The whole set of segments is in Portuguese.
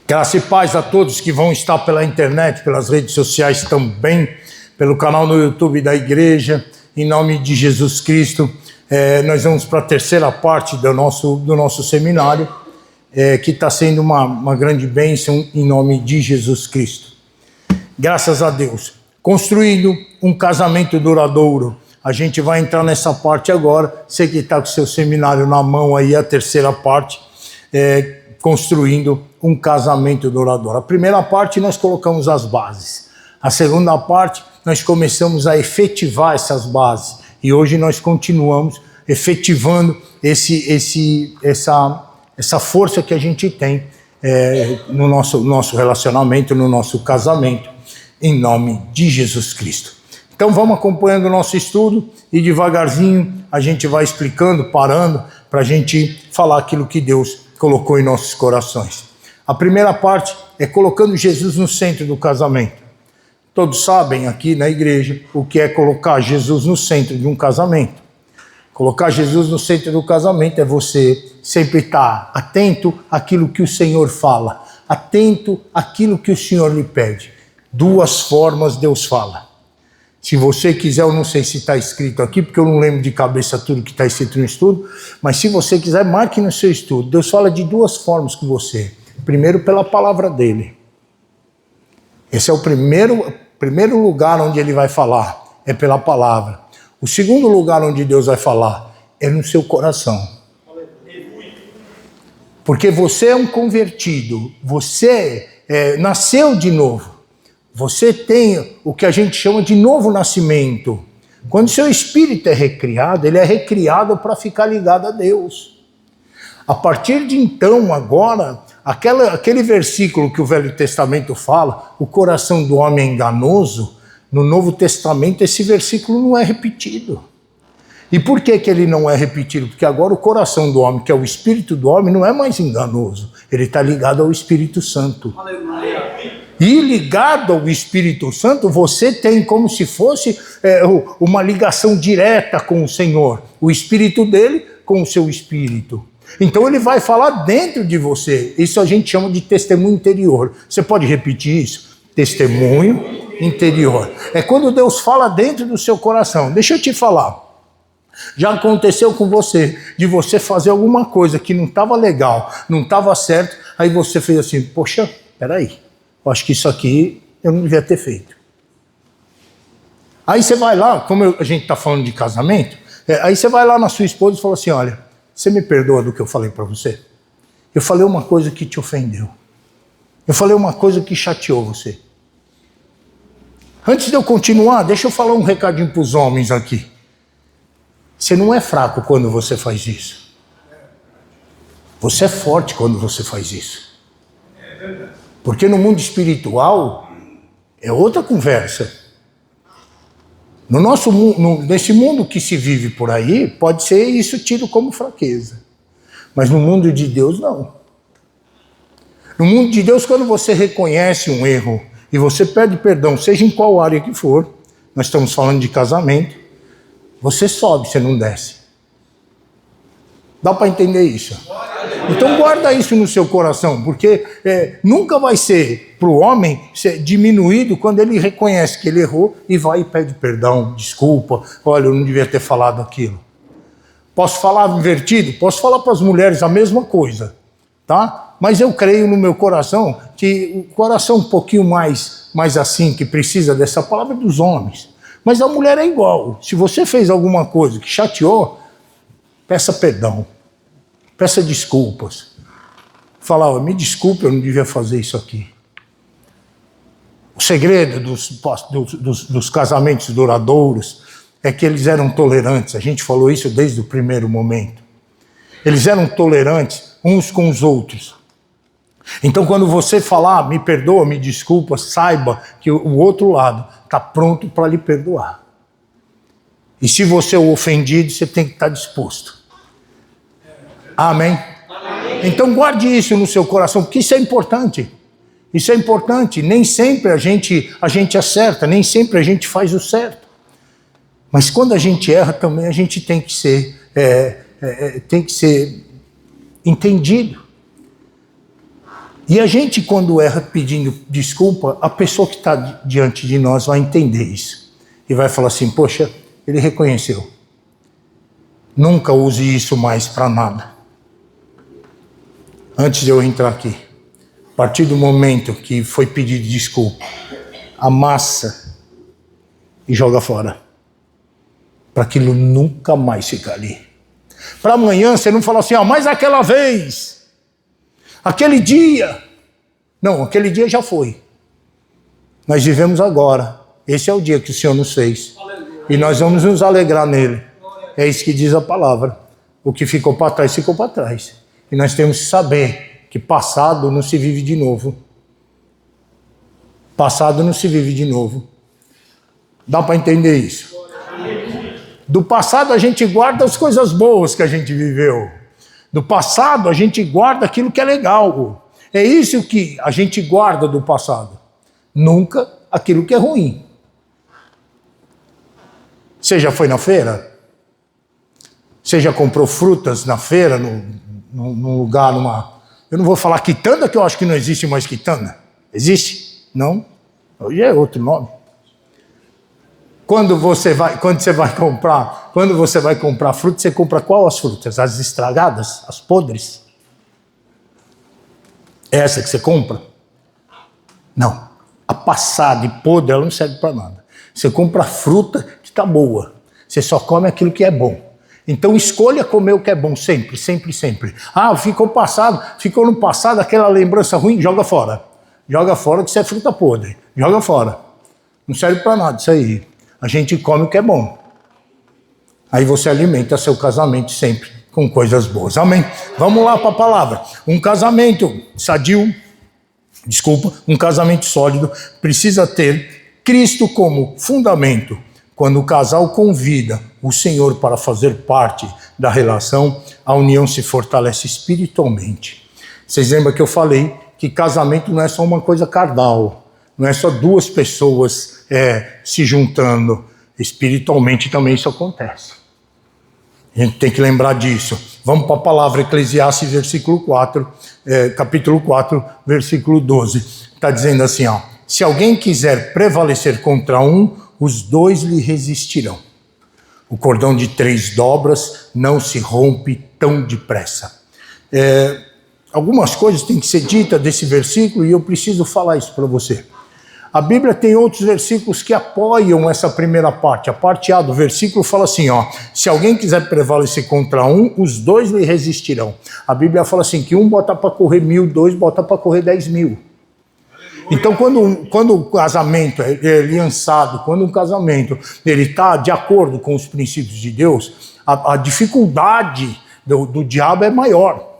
Graça e paz a todos que vão estar pela internet, pelas redes sociais também, pelo canal no YouTube da igreja, em nome de Jesus Cristo. Nós vamos para a terceira parte do nosso seminário, que está sendo uma grande bênção em nome de Jesus Cristo. Graças a Deus. Construindo um casamento duradouro. A gente vai entrar nessa parte agora. Você que está com o seu seminário na mão aí, a terceira parte, construindo um casamento duradouro. A primeira parte nós colocamos as bases. A segunda parte nós começamos a efetivar essas bases. E hoje nós continuamos efetivando essa força que a gente tem no nosso relacionamento, no nosso casamento, em nome de Jesus Cristo. Então vamos acompanhando o nosso estudo e devagarzinho a gente vai explicando, parando, para a gente falar aquilo que Deus colocou em nossos corações. A primeira parte é colocando Jesus no centro do casamento. Todos sabem aqui na igreja o que é colocar Jesus no centro de um casamento. Colocar Jesus no centro do casamento é você sempre estar atento àquilo que o Senhor fala, atento àquilo que o Senhor lhe pede. Duas formas Deus fala. Se você quiser, eu não sei se está escrito aqui, porque eu não lembro de cabeça tudo que está escrito no estudo, mas se você quiser, marque no seu estudo. Deus fala de duas formas com você. Primeiro, pela palavra dele. Esse é o primeiro lugar onde ele vai falar, é pela palavra. O segundo lugar onde Deus vai falar é no seu coração. Porque você é um convertido, você nasceu de novo. Você tem o que a gente chama de novo nascimento. Quando seu espírito é recriado, ele é recriado para ficar ligado a Deus. A partir de então, agora, aquele versículo que o Velho Testamento fala, o coração do homem é enganoso, no Novo Testamento esse versículo não é repetido. E por que ele não é repetido? Porque agora o coração do homem, que é o espírito do homem, não é mais enganoso. Ele está ligado ao Espírito Santo. Aleluia. E ligado ao Espírito Santo, você tem como se fosse uma ligação direta com o Senhor. O Espírito dele com o seu Espírito. Então ele vai falar dentro de você. Isso a gente chama de testemunho interior. Você pode repetir isso? Testemunho interior. É quando Deus fala dentro do seu coração. Deixa eu te falar. Já aconteceu com você, de você fazer alguma coisa que não estava legal, não estava certo, aí você fez assim, poxa, peraí. Eu acho que isso aqui eu não devia ter feito. Aí você vai lá, como a gente está falando de casamento, aí você vai lá na sua esposa e fala assim, olha, você me perdoa do que eu falei para você? Eu falei uma coisa que te ofendeu. Eu falei uma coisa que chateou você. Antes de eu continuar, deixa eu falar um recadinho para os homens aqui. Você não é fraco quando você faz isso. Você é forte quando você faz isso. É verdade. Porque no mundo espiritual é outra conversa. Nesse mundo que se vive por aí, pode ser isso tido como fraqueza. Mas no mundo de Deus, não. No mundo de Deus, quando você reconhece um erro e você pede perdão, seja em qual área que for, nós estamos falando de casamento, você sobe, você não desce. Dá para entender isso? Então guarda isso no seu coração, porque nunca vai ser para o homem ser diminuído quando ele reconhece que ele errou e vai e pede perdão, desculpa, olha, eu não devia ter falado aquilo. Posso falar invertido? Posso falar para as mulheres a mesma coisa, tá? Mas eu creio no meu coração que o coração um pouquinho mais assim, que precisa dessa palavra é dos homens. Mas a mulher é igual. Se você fez alguma coisa que chateou, peça perdão. Peça desculpas. Fala, me desculpe, eu não devia fazer isso aqui. O segredo dos casamentos duradouros é que eles eram tolerantes. A gente falou isso desde o primeiro momento. Eles eram tolerantes uns com os outros. Então, quando você falar, me perdoa, me desculpa, saiba que o outro lado está pronto para lhe perdoar. E se você é o ofendido, você tem que estar disposto. Amém? Amém? Então guarde isso no seu coração, porque isso é importante. Isso é importante. Nem sempre a gente acerta, nem sempre a gente faz o certo. Mas quando a gente erra também, a gente tem que ser entendido. E a gente, quando erra pedindo desculpa, a pessoa que está diante de nós vai entender isso. E vai falar assim, poxa, ele reconheceu. Nunca use isso mais para nada. Antes de eu entrar aqui, a partir do momento que foi pedido desculpa, amassa e joga fora. Para aquilo nunca mais ficar ali. Para amanhã você não falar assim, mas aquela vez, aquele dia. Não, aquele dia já foi. Nós vivemos agora. Esse é o dia que o Senhor nos fez. Aleluia. E nós vamos nos alegrar nele. É isso que diz a palavra. O que ficou para trás, ficou para trás. E nós temos que saber que passado não se vive de novo. Passado não se vive de novo. Dá para entender isso? Do passado a gente guarda as coisas boas que a gente viveu. Do passado a gente guarda aquilo que é legal. É isso que a gente guarda do passado. Nunca aquilo que é ruim. Você já foi na feira? Você já comprou frutas na feira, num lugar, Eu não vou falar quitanda, que eu acho que não existe mais quitanda. Existe? Não? Hoje é outro nome. Quando você vai comprar fruta, você compra qual as frutas? As estragadas? As podres? É essa que você compra? Não. A passada e podre, ela não serve para nada. Você compra a fruta que está boa. Você só come aquilo que é bom. Então escolha comer o que é bom sempre, sempre, sempre. Ficou no passado aquela lembrança ruim, joga fora. Joga fora que isso é fruta podre. Joga fora. Não serve para nada isso aí. A gente come o que é bom. Aí você alimenta seu casamento sempre com coisas boas. Amém? Vamos lá para a palavra. Um casamento um casamento sólido precisa ter Cristo como fundamento. Quando o casal convida o Senhor para fazer parte da relação, a união se fortalece espiritualmente. Vocês lembram que eu falei que casamento não é só uma coisa carnal, não é só duas pessoas se juntando. Espiritualmente também isso acontece. A gente tem que lembrar disso. Vamos para a palavra Eclesiastes, capítulo 4, versículo 12. Está dizendo assim, se alguém quiser prevalecer contra um, os dois lhe resistirão. O cordão de 3 dobras não se rompe tão depressa. Algumas coisas têm que ser ditas desse versículo e eu preciso falar isso para você. A Bíblia tem outros versículos que apoiam essa primeira parte. A parte A do versículo fala assim, se alguém quiser prevalecer contra um, os dois lhe resistirão. A Bíblia fala assim, que um bota para correr 1.000, dois bota para correr 10.000. Então, quando o casamento é aliançado, quando um casamento está de acordo com os princípios de Deus, a dificuldade do diabo é maior.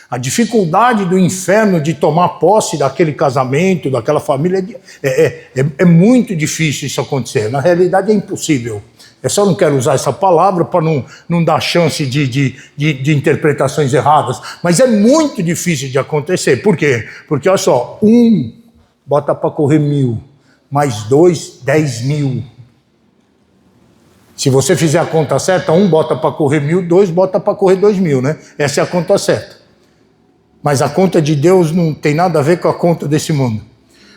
A dificuldade do inferno de tomar posse daquele casamento, daquela família, é muito difícil isso acontecer. Na realidade é impossível. Eu só não quero usar essa palavra para não dar chance de interpretações erradas. Mas é muito difícil de acontecer. Por quê? Porque, olha só, um bota para correr 1.000, mais 2, 10.000. Se você fizer a conta certa, um bota para correr 1.000, 2 bota para correr 2.000, né? Essa é a conta certa. Mas a conta de Deus não tem nada a ver com a conta desse mundo.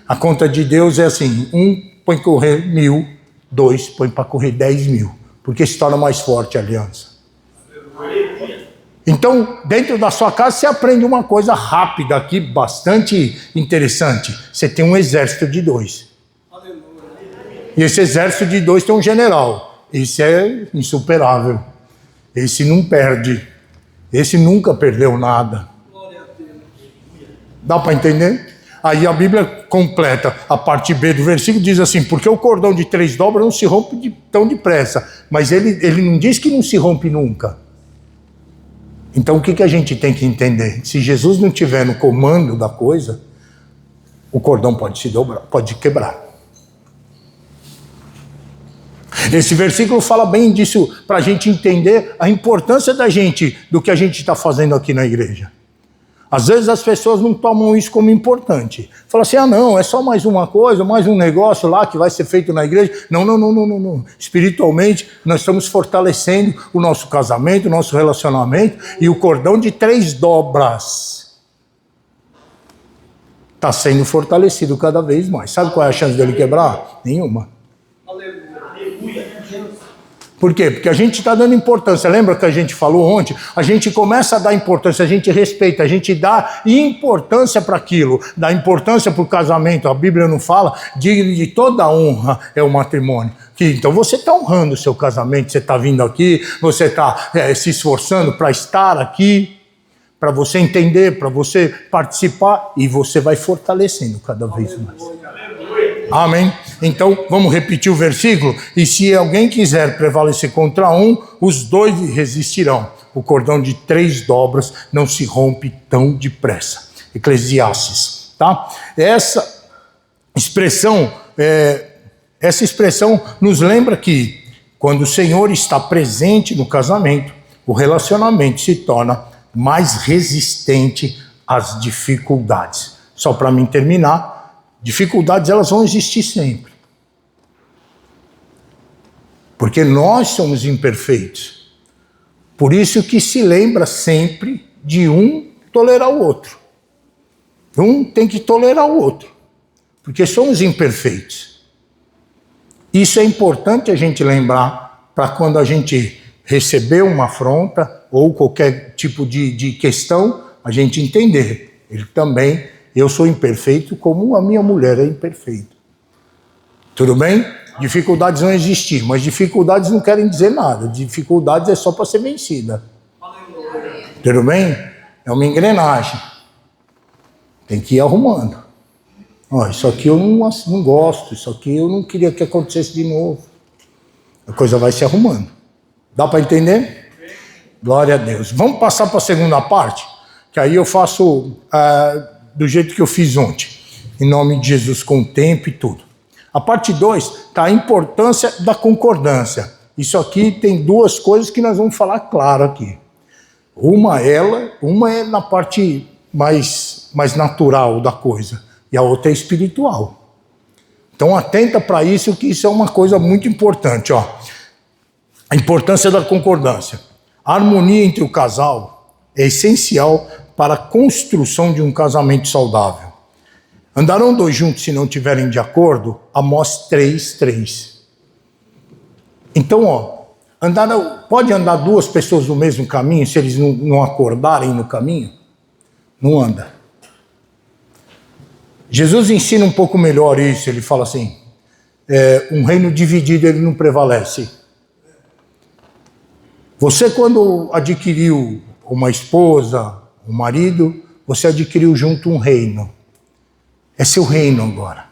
A conta de Deus é assim, um põe para correr 1.000, 2 põe para correr 10.000, porque se torna mais forte a aliança. Então, dentro da sua casa, você aprende uma coisa rápida aqui, bastante interessante. Você tem um exército de 2. E esse exército de 2 tem um general. Esse é insuperável. Esse não perde. Esse nunca perdeu nada. Dá para entender? Aí a Bíblia completa a parte B do versículo, diz assim, porque o cordão de 3 dobras não se rompe tão depressa. Mas ele não diz que não se rompe nunca. Então o que a gente tem que entender? Se Jesus não estiver no comando da coisa, o cordão pode se dobrar, pode quebrar. Esse versículo fala bem disso para a gente entender a importância do que a gente está fazendo aqui na igreja. Às vezes as pessoas não tomam isso como importante. Falam assim, não, é só mais uma coisa, mais um negócio lá que vai ser feito na igreja. Não. Espiritualmente, nós estamos fortalecendo o nosso casamento, o nosso relacionamento e o cordão de 3 dobras. Está sendo fortalecido cada vez mais. Sabe qual é a chance dele quebrar? Nenhuma. Por quê? Porque a gente está dando importância. Lembra que a gente falou ontem? A gente começa a dar importância, a gente respeita, a gente dá importância para aquilo, dá importância para o casamento. A Bíblia não fala, digno de toda honra é o matrimônio. Então você está honrando o seu casamento, você está vindo aqui, você está se esforçando para estar aqui, para você entender, para você participar, e você vai fortalecendo cada vez mais. Amém? Então, vamos repetir o versículo. E se alguém quiser prevalecer contra um, os dois resistirão. O cordão de 3 dobras não se rompe tão depressa. Eclesiastes, tá? Essa expressão nos lembra que quando o Senhor está presente no casamento, o relacionamento se torna mais resistente às dificuldades. Só para mim terminar, dificuldades elas vão existir sempre. Porque nós somos imperfeitos. Por isso que se lembra sempre de um tolerar o outro. Um tem que tolerar o outro. Porque somos imperfeitos. Isso é importante a gente lembrar para quando a gente receber uma afronta ou qualquer tipo de questão, a gente entender. Ele também, eu sou imperfeito como a minha mulher é imperfeita. Tudo bem? Dificuldades vão existir, mas dificuldades não querem dizer nada. Dificuldades é só para ser vencida. Tudo bem? É uma engrenagem. Tem que ir arrumando. Ó, isso aqui eu não gosto, isso aqui eu não queria que acontecesse de novo. A coisa vai se arrumando. Dá para entender? Glória a Deus. Vamos passar para a segunda parte? Que aí eu faço do jeito que eu fiz ontem. Em nome de Jesus, com o tempo e tudo. A parte 2 está a importância da concordância. Isso aqui tem 2 coisas que nós vamos falar claro aqui. Uma é na parte mais natural da coisa. E a outra é espiritual. Então atenta para isso, que isso é uma coisa muito importante. Ó. A importância da concordância. A harmonia entre o casal é essencial para a construção de um casamento saudável. Andarão 2 juntos se não estiverem de acordo? Amós 3:3. Então, pode andar 2 pessoas no mesmo caminho se eles não acordarem no caminho? Não anda. Jesus ensina um pouco melhor isso. Ele fala assim, um reino dividido ele não prevalece. Você, quando adquiriu uma esposa, um marido, você adquiriu junto um reino. É seu reino agora.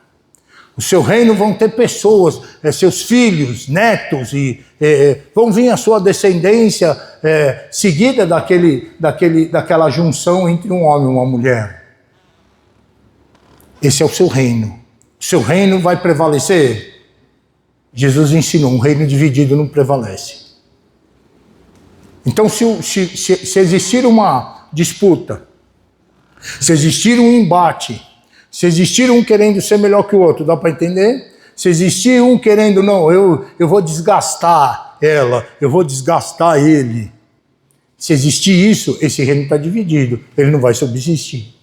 O seu reino vão ter pessoas, seus filhos, netos, e vão vir a sua descendência seguida daquela junção entre um homem e uma mulher. Esse é o seu reino. O seu reino vai prevalecer? Jesus ensinou, um reino dividido não prevalece. Então, se existir uma disputa, se existir um embate, se existir um querendo ser melhor que o outro, dá para entender? Se existir um querendo, não, eu vou desgastar ela, eu vou desgastar ele. Se existir isso, esse reino está dividido, ele não vai subsistir.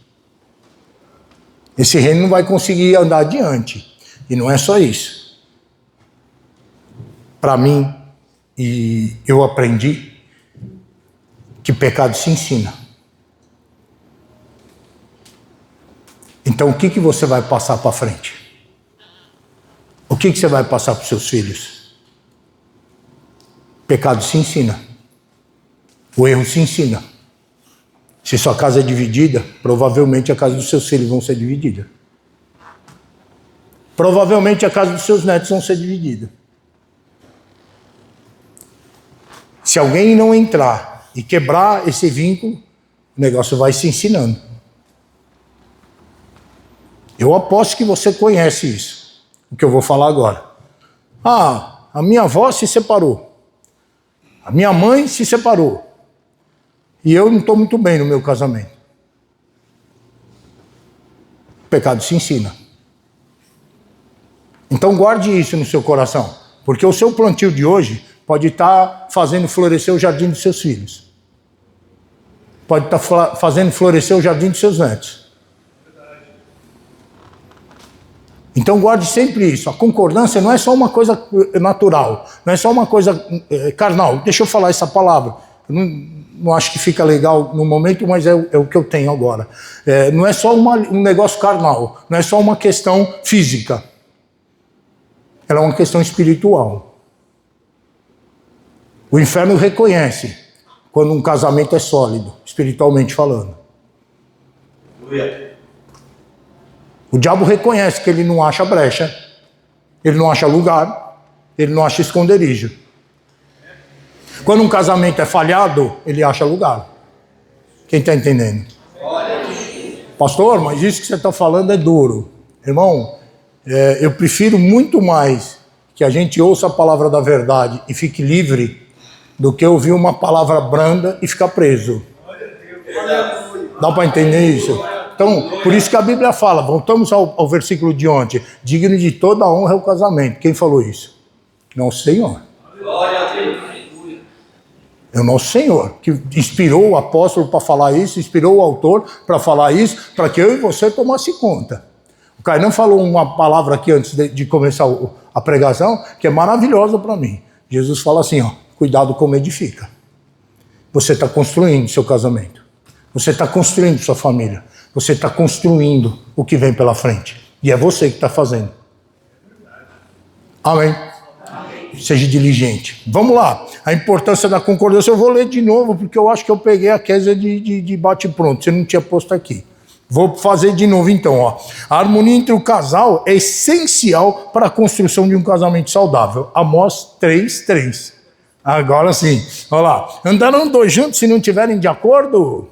Esse reino não vai conseguir andar adiante. E não é só isso. Para mim, e eu aprendi que pecado se ensina. Então, o que você vai passar para frente? O que você vai passar para os seus filhos? Pecado se ensina. O erro se ensina. Se sua casa é dividida, provavelmente a casa dos seus filhos vão ser dividida. Provavelmente a casa dos seus netos vão ser dividida. Se alguém não entrar e quebrar esse vínculo, o negócio vai se ensinando. Eu aposto que você conhece isso, o que eu vou falar agora. A minha avó se separou. A minha mãe se separou. E eu não estou muito bem no meu casamento. O pecado se ensina. Então guarde isso no seu coração. Porque o seu plantio de hoje pode estar fazendo florescer o jardim dos seus filhos. Pode estar fazendo florescer o jardim dos seus netos. Então guarde sempre isso. A concordância não é só uma coisa natural, não é só uma coisa carnal. Deixa eu falar essa palavra. Eu não acho que fica legal no momento, mas é o que eu tenho agora. Não é só um negócio carnal, não é só uma questão física. Ela é uma questão espiritual. O inferno reconhece quando um casamento é sólido, espiritualmente falando. O diabo reconhece que ele não acha brecha, ele não acha lugar, ele não acha esconderijo. Quando um casamento é falhado, ele acha lugar. Quem está entendendo? Pastor, mas isso que você está falando é duro. Irmão, eu prefiro muito mais que a gente ouça a palavra da verdade e fique livre do que ouvir uma palavra branda e ficar preso. Dá para entender isso? Então, por isso que a Bíblia fala, voltamos ao versículo de ontem, digno de toda honra é o casamento. Quem falou isso? Nosso Senhor. É o nosso Senhor, que inspirou o apóstolo para falar isso, inspirou o autor para falar isso, para que eu e você tomasse conta. O Caio não falou uma palavra aqui antes de começar a pregação, que é maravilhosa para mim. Jesus fala assim, ó, cuidado como edifica. Você está construindo seu casamento. Você está construindo sua família. Você está construindo o que vem pela frente. E é você que está fazendo. Amém? Amém. Seja diligente. Vamos lá. A importância da concordância. Eu vou ler de novo, porque eu acho que eu peguei a Kézia de bate-pronto. Você não tinha posto aqui. Vou fazer de novo então. Ó. A harmonia entre o casal é essencial para a construção de um casamento saudável. Amós 3:3. Agora sim. Olha lá. Andarão dois juntos se não estiverem de acordo?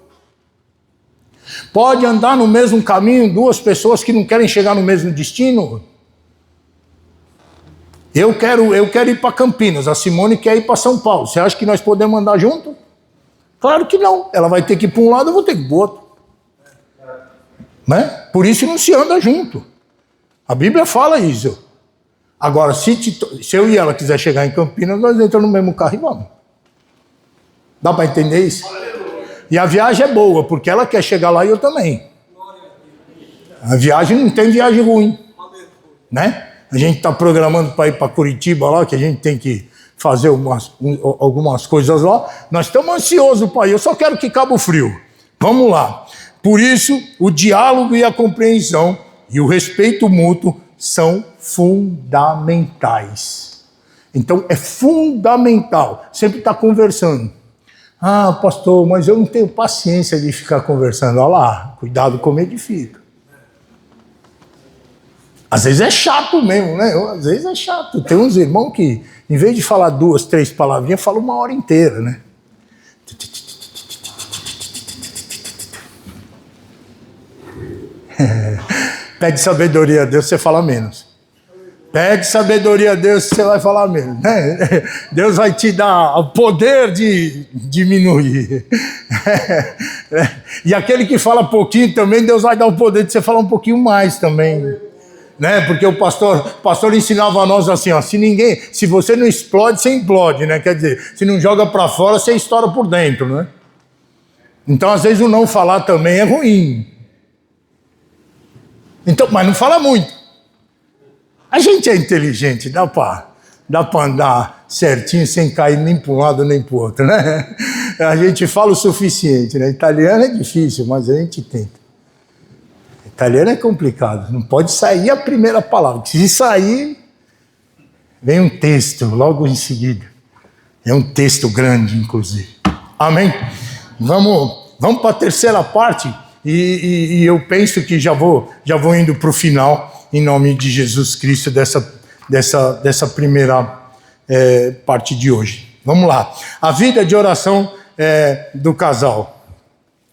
Pode andar no mesmo caminho duas pessoas que não querem chegar no mesmo destino? Eu quero ir para Campinas, a Simone quer ir para São Paulo. Você acha que nós podemos andar junto? Claro que não. Ela vai ter que ir para um lado, eu vou ter que ir para o outro. Né? Por isso não se anda junto. A Bíblia fala isso. Agora, se eu e ela quiser chegar em Campinas, nós entramos no mesmo carro e vamos. Dá para entender isso? E a viagem é boa, porque ela quer chegar lá e eu também. A viagem não tem viagem ruim. Né? A gente está programando para ir para Curitiba lá, que a gente tem que fazer algumas coisas lá. Nós estamos ansiosos para ir, eu só quero que Cabo Frio. Vamos lá. Por isso, o diálogo e a compreensão e o respeito mútuo são fundamentais. Então, é fundamental. Sempre estar conversando. Ah, pastor, mas eu não tenho paciência de ficar conversando. Olha lá, cuidado como edifica. Às vezes é chato mesmo, né? Às vezes é chato. Tem uns irmãos que, em vez de falar 2, 3 palavrinhas, falam uma hora inteira, né? Pede sabedoria a Deus, você fala menos. Pede sabedoria a Deus, você vai falar menos. Né? Deus vai te dar o poder de diminuir. E aquele que fala pouquinho também, Deus vai dar o poder de você falar um pouquinho mais também. Né? Porque o pastor ensinava a nós assim, ó, se você não explode, você implode, né? Quer dizer, se não joga para fora, você estoura por dentro, né? Então, às vezes, o não falar também é ruim. Então, mas não fala muito. A gente é inteligente, dá para andar certinho sem cair nem para um lado nem para o outro, né? A gente fala o suficiente, né? Italiano é difícil, mas a gente tenta. Italiano é complicado, não pode sair a primeira palavra. Se sair, vem um texto logo em seguida. É um texto grande, inclusive. Amém? Vamos para a terceira parte e eu penso que já vou indo para o final. Em nome de Jesus Cristo, dessa primeira parte de hoje. Vamos lá. A vida de oração do casal.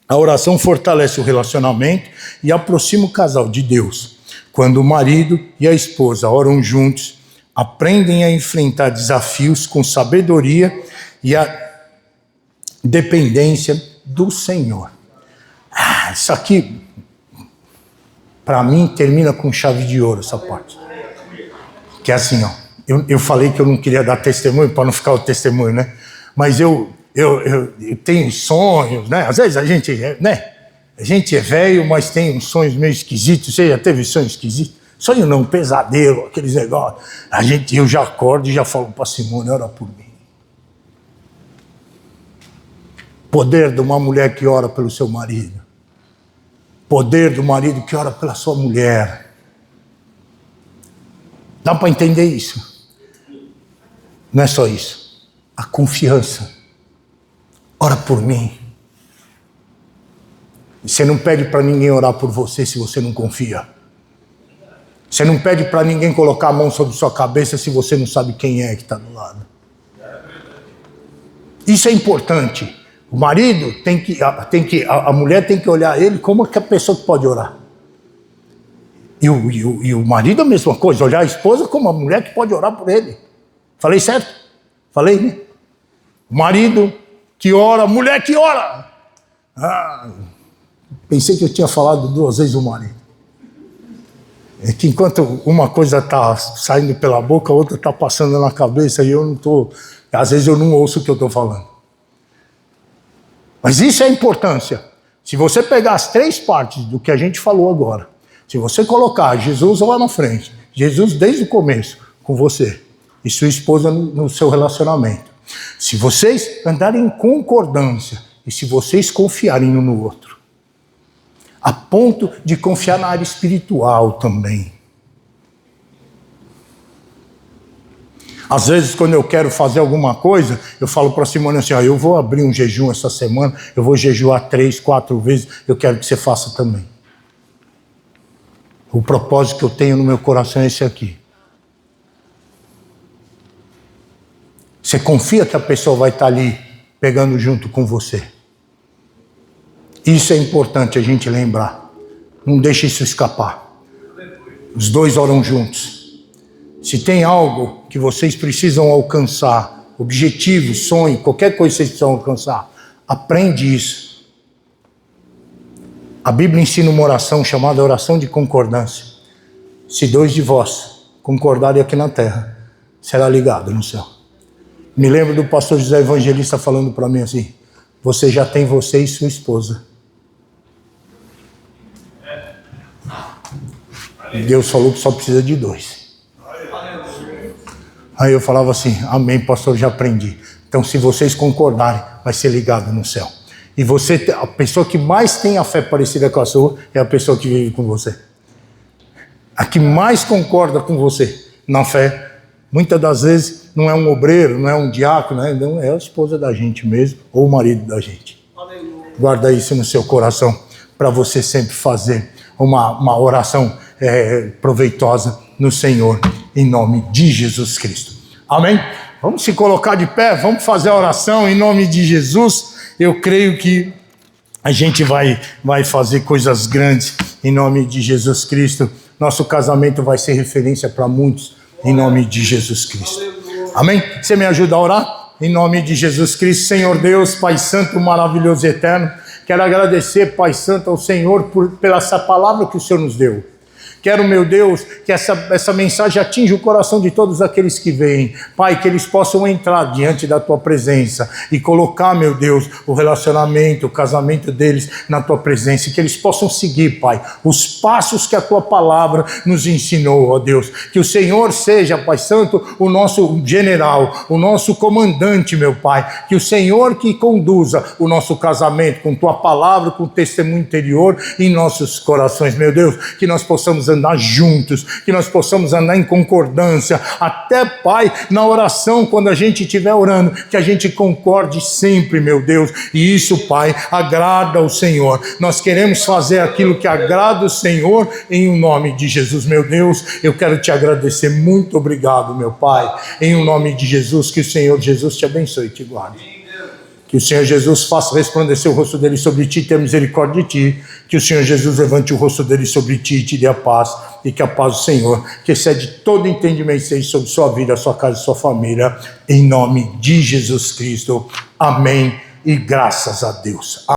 A oração fortalece o relacionamento e aproxima o casal de Deus. Quando o marido e a esposa oram juntos, aprendem a enfrentar desafios com sabedoria e a dependência do Senhor. Isso aqui... Para mim, termina com chave de ouro essa parte. Que é assim, ó. Eu falei que eu não queria dar testemunho, para não ficar o testemunho, né? Mas eu tenho sonhos, né? Às vezes a gente é velho, mas tem uns sonhos meio esquisitos. Você já teve sonhos esquisitos? Sonho não, pesadelo, aqueles negócios. Eu já acordo e já falo para Simone, ora por mim. Poder de uma mulher que ora pelo seu marido. Poder do marido que ora pela sua mulher. Dá para entender isso? Não é só isso. A confiança. Ora por mim. Você não pede para ninguém orar por você se você não confia. Você não pede para ninguém colocar a mão sobre sua cabeça se você não sabe quem é que está do lado. Isso é importante. O marido a mulher tem que olhar ele como a pessoa que pode orar. E o marido a mesma coisa, olhar a esposa como a mulher que pode orar por ele. Falei certo? Falei, né? O marido que ora, a mulher que ora. Pensei que eu tinha falado 2 vezes o marido. É que enquanto uma coisa está saindo pela boca, a outra está passando na cabeça e eu não estou... Às vezes eu não ouço o que eu estou falando. Mas isso é a importância. Se você pegar as 3 partes do que a gente falou agora, se você colocar Jesus lá na frente, Jesus desde o começo com você e sua esposa no seu relacionamento, se vocês andarem em concordância e se vocês confiarem um no outro, a ponto de confiar na área espiritual também. Às vezes, quando eu quero fazer alguma coisa, eu falo para a Simone assim, eu vou abrir um jejum essa semana, eu vou jejuar 3, 4 vezes, eu quero que você faça também. O propósito que eu tenho no meu coração é esse aqui. Você confia que a pessoa vai estar ali pegando junto com você. Isso é importante a gente lembrar. Não deixe isso escapar. Os 2 oram juntos. Se tem algo que vocês precisam alcançar, objetivo, sonho, qualquer coisa que vocês precisam alcançar, aprende isso. A Bíblia ensina uma oração chamada oração de concordância. Se 2 de vós concordarem aqui na terra, será ligado no céu. Me lembro do pastor José Evangelista falando para mim assim, você já tem você e sua esposa. Deus falou que só precisa de 2. Aí eu falava assim, amém, pastor, já aprendi. Então, se vocês concordarem, vai ser ligado no céu. E você, a pessoa que mais tem a fé parecida com a sua, é a pessoa que vive com você. A que mais concorda com você na fé, muitas das vezes, não é um obreiro, não é um diácono, não é a esposa da gente mesmo, ou o marido da gente. Guarda isso no seu coração, para você sempre fazer uma oração proveitosa no Senhor, em nome de Jesus Cristo. Amém? Vamos se colocar de pé, vamos fazer a oração em nome de Jesus. Eu creio que a gente vai fazer coisas grandes em nome de Jesus Cristo. Nosso casamento vai ser referência para muitos em nome de Jesus Cristo. Amém? Você me ajuda a orar? Em nome de Jesus Cristo, Senhor Deus, Pai Santo, maravilhoso e eterno, quero agradecer, Pai Santo, ao Senhor pela essa palavra que o Senhor nos deu. Quero, meu Deus, que essa mensagem atinja o coração de todos aqueles que veem. Pai, que eles possam entrar diante da Tua presença e colocar, meu Deus, o relacionamento, o casamento deles na Tua presença. E que eles possam seguir, Pai, os passos que a Tua palavra nos ensinou, ó Deus. Que o Senhor seja, Pai Santo, o nosso general, o nosso comandante, meu Pai. Que o Senhor que conduza o nosso casamento com Tua palavra, com o testemunho interior em nossos corações, meu Deus. Que nós possamos andar juntos, que nós possamos andar em concordância, até, Pai, na oração, quando a gente estiver orando, que a gente concorde sempre, meu Deus, e isso, Pai, agrada ao Senhor. Nós queremos fazer aquilo que agrada o Senhor, em nome de Jesus, meu Deus. Eu quero te agradecer, muito obrigado, meu Pai, em nome de Jesus. Que o Senhor Jesus te abençoe e te guarde. Que o Senhor Jesus faça resplandecer o rosto dele sobre ti e tenha misericórdia de ti. Que o Senhor Jesus levante o rosto dele sobre ti e te dê a paz. E que a paz do Senhor, que excede todo entendimento, seja sobre sua vida, sua casa e sua família. Em nome de Jesus Cristo. Amém. E graças a Deus.